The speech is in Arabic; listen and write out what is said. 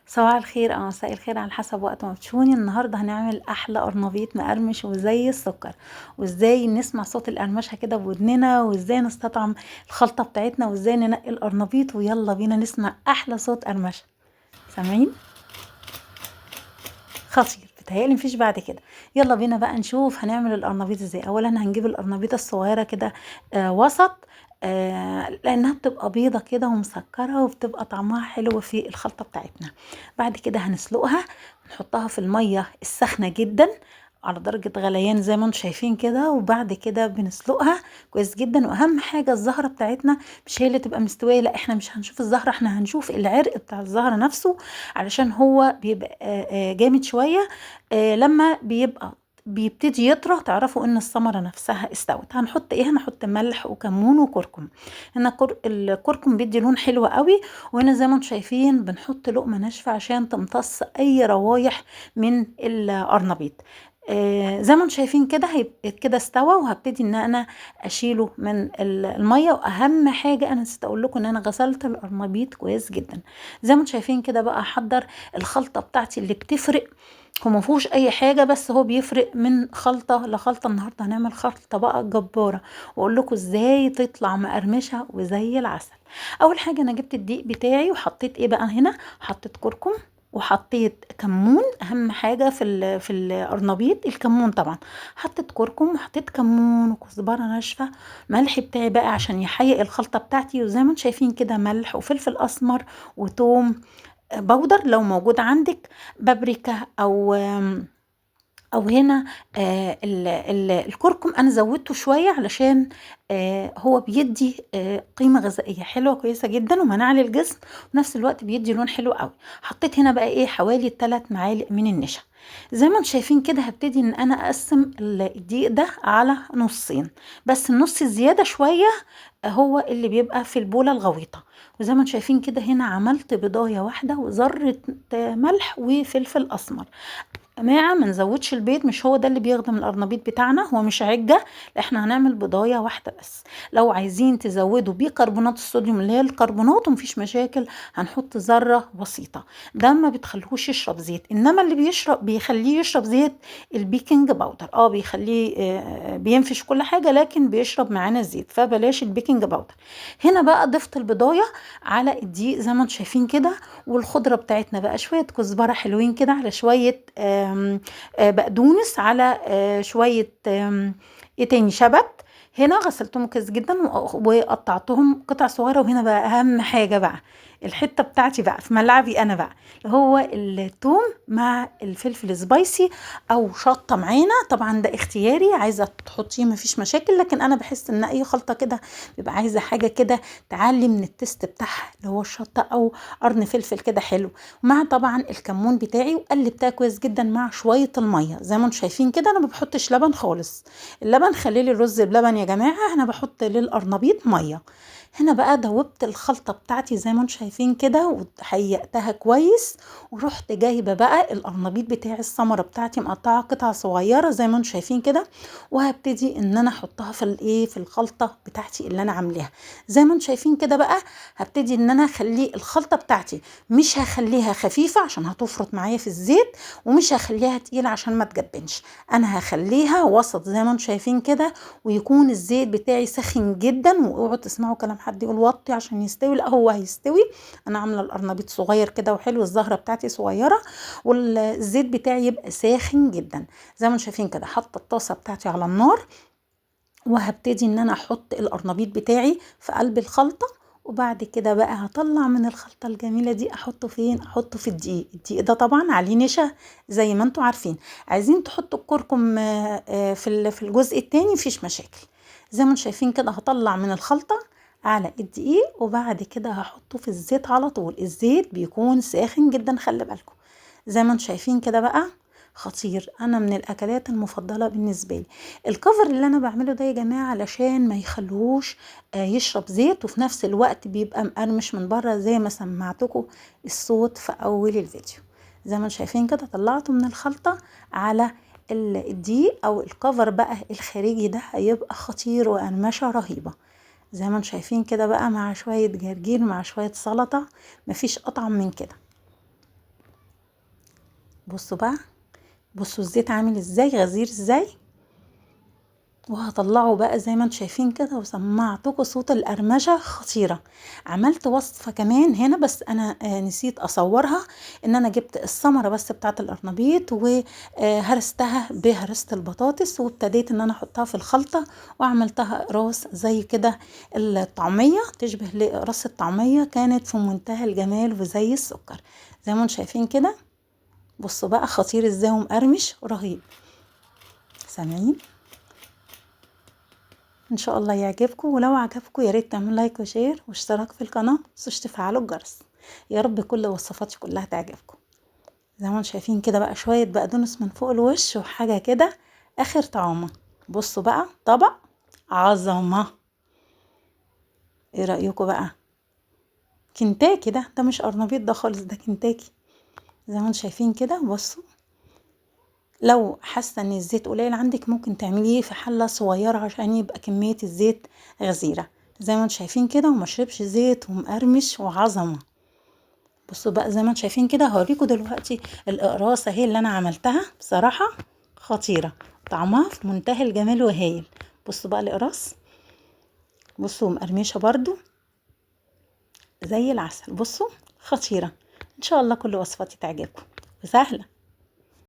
صباح الخير او مساء الخير على حسب وقت ما بتشوفوني. النهارده هنعمل احلى قرنبيط مقرمش وزي السكر، وازاي نسمع صوت القرمشه كده بودننا، وازاي نستطعم الخلطه بتاعتنا، وازاي ننقي القرنبيط. ويلا بينا نسمع احلى صوت قرمشه. سامعين؟ خطير، بتهيألي مفيش بعد كده. يلا بينا بقى نشوف هنعمل القرنبيط ازاي. اولا هنجيب القرنبيطه الصغيره كده، وسط، لانها بتبقى بيضه كده ومسكره، وبتبقى طعمها حلو في الخلطه بتاعتنا. بعد كده هنسلقها، نحطها في الميه السخنه جدا على درجة غليان زي ما انتم شايفين كده. وبعد كده بنسلقها كويس جدا. واهم حاجة الزهرة بتاعتنا مش هي اللي تبقى مستوية، لا احنا مش هنشوف الزهرة، احنا هنشوف العرق بتاع الزهرة نفسه، علشان هو بيبقى جامد شوية. لما بيبتدي يطرى تعرفوا ان الثمرة نفسها استوت. هنحط ايه؟ هنحط ملح وكمون وكركم. هنا الكركم بيدي لون حلو قوي. وهنا زي ما انتم شايفين بنحط لقمة ناشفة عشان تمتص اي روايح من القرنبيط. زي ما انتم شايفين كده هيبقى كده استوى، وهبتدي ان انا اشيله من الميه. واهم حاجه انا نسيت اقول لكم ان انا غسلت القرنبيط كويس جدا. زي ما انتم شايفين كده بقى احضر الخلطه بتاعتي اللي بتفرق. هو ما فيهوش اي حاجه، بس هو بيفرق من خلطه لخلطه. النهارده هنعمل خلطه بقى جباره، واقول لكم ازاي تطلع مقرمشه وزي العسل. اول حاجه انا جبت الدقيق بتاعي وحطيت ايه بقى هنا. حطيت كركم، وحطيت كمون. اهم حاجه في القرنبيط الكمون طبعا. حطيت كركم وحطيت كمون وكزبره ناشفه. ملح بتاعي بقى عشان يحيق الخلطه بتاعتي. وزي ما انتم شايفين كده ملح وفلفل اسمر وتوم بودر لو موجود عندك، بابريكا او هنا الكركم انا زودته شويه علشان هو بيدي قيمه غذائيه حلوه كويسه جدا ومناعه للجسم، وفي نفس الوقت بيدي لون حلو قوي. حطيت هنا بقى ايه حوالي 3 معالق من النشا. زي ما انتم شايفين كده هبتدي ان انا اقسم الدقيق ده على نصين، بس النص الزياده شويه هو اللي بيبقى في البوله الغويطه. وزي ما انتم شايفين كده هنا عملت بضايه واحده وذره ملح وفلفل اسمر. جماعة ما نزودش البيض، مش هو ده اللي بيخدم القرنبيط بتاعنا، هو مش عجة. احنا هنعمل بضاية واحدة بس. لو عايزين تزودوا بيكربونات الصوديوم اللي هي الكربونات ومفيش مشاكل، هنحط ذرة بسيطة. ده ما بتخليهوش يشرب زيت، انما اللي بيخليه يشرب زيت البيكنج باودر. بيخليه بينفش كل حاجة، لكن بيشرب معانا الزيت، فبلاش البيكنج باودر. هنا بقى ضفت البضاية على الدقيق زي ما انتم شايفين كده. والخضرة بتاعتنا بقى شوية كزبرة حلوين كده، على شوية بقدونس، على شوية ايه تاني، شبت. هنا غسلتهم كويس جدا وقطعتهم قطع صغيرة. وهنا بقى اهم حاجة بقى الحتة بتاعتي بقى في ملعبي انا بقى، اللي هو الثوم مع الفلفل سبايسي او شطة معانا. طبعا ده اختياري، عايزة تحطيه مفيش مشاكل، لكن انا بحس ان اي خلطة كده بيبقى عايزة حاجة كده تعلي من التست بتاعها، اللي هو الشطة او قرن فلفل كده حلو. مع طبعا الكمون بتاعي، وقلبتها كويس جدا مع شويه الميه. زي ما انتم شايفين كده انا ما بحطش لبن خالص. اللبن خليلي الرز بلبن يا جماعه، انا بحط للقرنبيط ميه. هنا بقى دوبت الخلطه بتاعتي زي ما انتم شايفين كده وهيئتها كويس. ورحت جايبه بقى القرنبيط بتاعي، الثمره بتاعتي مقطعه قطع صغيره زي ما انتم شايفين كده. وهبتدي ان انا احطها في الخلطه بتاعتي اللي انا عاملاها. زي ما انتم شايفين كده بقى هبتدي ان انا اخلي الخلطه بتاعتي، مش هخليها خفيفة عشان هتفرط معايا في الزيت، ومش هخليها تقيلة عشان ما تجبنش. انا هخليها وسط زي ما انتم شايفين كده. ويكون الزيت بتاعي سخن جدا. واوعوا تسمعوا كلام حد يقول وطي عشان يستوي، لا هو هيستوي. انا عاملة القرنبيط صغير كده وحلو، الزهرة بتاعتي صغيرة، والزيت بتاعي يبقى ساخن جدا. زي ما انتم شايفين كده حاطة الطاسة بتاعتي على النار، وهبتدي ان انا احط القرنبيط بتاعي في قلب الخلطة. وبعد كده بقى هطلع من الخلطة الجميلة دي احطه فين؟ احطه في الدقيق ده طبعا عليه نشا زي ما انتوا عارفين. عايزين تحطوا الكركم في الجزء التاني مفيش مشاكل. زي ما انتوا شايفين كده هطلع من الخلطة على الدقيق، وبعد كده هحطه في الزيت على طول. الزيت بيكون ساخن جدا، خلي بالكم. زي ما انتوا شايفين كده بقى خطير. انا من الاكلات المفضله بالنسبه لي. الكفر اللي انا بعمله ده يا جماعه علشان ما يخلوش يشرب زيت، وفي نفس الوقت بيبقى مقرمش من بره زي ما سمعتكم الصوت في اول الفيديو. زي ما انتم شايفين كده طلعته من الخلطه على الدقيق، او الكفر بقى الخارجي ده هيبقى خطير وقرمشه رهيبه. زي ما انتم شايفين كده بقى مع شويه جرجير مع شويه سلطه، مفيش اطعم من كده. بصوا بقى، بصوا الزيت عامل ازاي، غزير ازاي. وهطلعه بقى زي ما انتم شايفين كده، وسمعتكم صوت القرمشة خطيرة. عملت وصفة كمان هنا بس انا نسيت اصورها، ان انا جبت الثمرة بس بتاعة القرنبيط وهرستها بهرسة البطاطس، وابتديت ان انا احطها في الخلطة وعملتها اقراص زي كده. الطعمية تشبه لاقراص الطعمية، كانت في منتهى الجمال وزي السكر زي ما انتم شايفين كده. بصوا بقى خطير ازاي ومقرمش رهيب. سامعين؟ ان شاء الله يعجبكم، ولو عجبكم يا ريت تعملوا لايك وشير واشتراك في القناه، متنسوش تفعلوا الجرس. يا رب كل وصفاتي كلها تعجبكم. زي ما انتم شايفين كده بقى، شويه بقدونس من فوق الوش وحاجه كده اخر طعامه. بصوا بقى طبق عظمه. ايه رايكم بقى؟ كنتاكي ده مش قرنبيط ده خالص، ده كنتاكي. زي ما انتم شايفين كده. بصوا، لو حاسه ان الزيت قليل عندك ممكن تعمليه في حله صغيره عشان يبقى كميه الزيت غزيره. زي ما انتم شايفين كده، ومشربش زيت ومقرمش وعظمه. بصوا بقى زي ما انتم شايفين كده، هوريكم دلوقتي الاقراص اهي اللي انا عملتها، بصراحه خطيره، طعمها في منتهى الجمال وهايل. بصوا بقى الاقراص، بصوا مقرمشه برضو زي العسل. بصوا خطيره. ان شاء الله كل وصفاتي تعجبكم وسهله.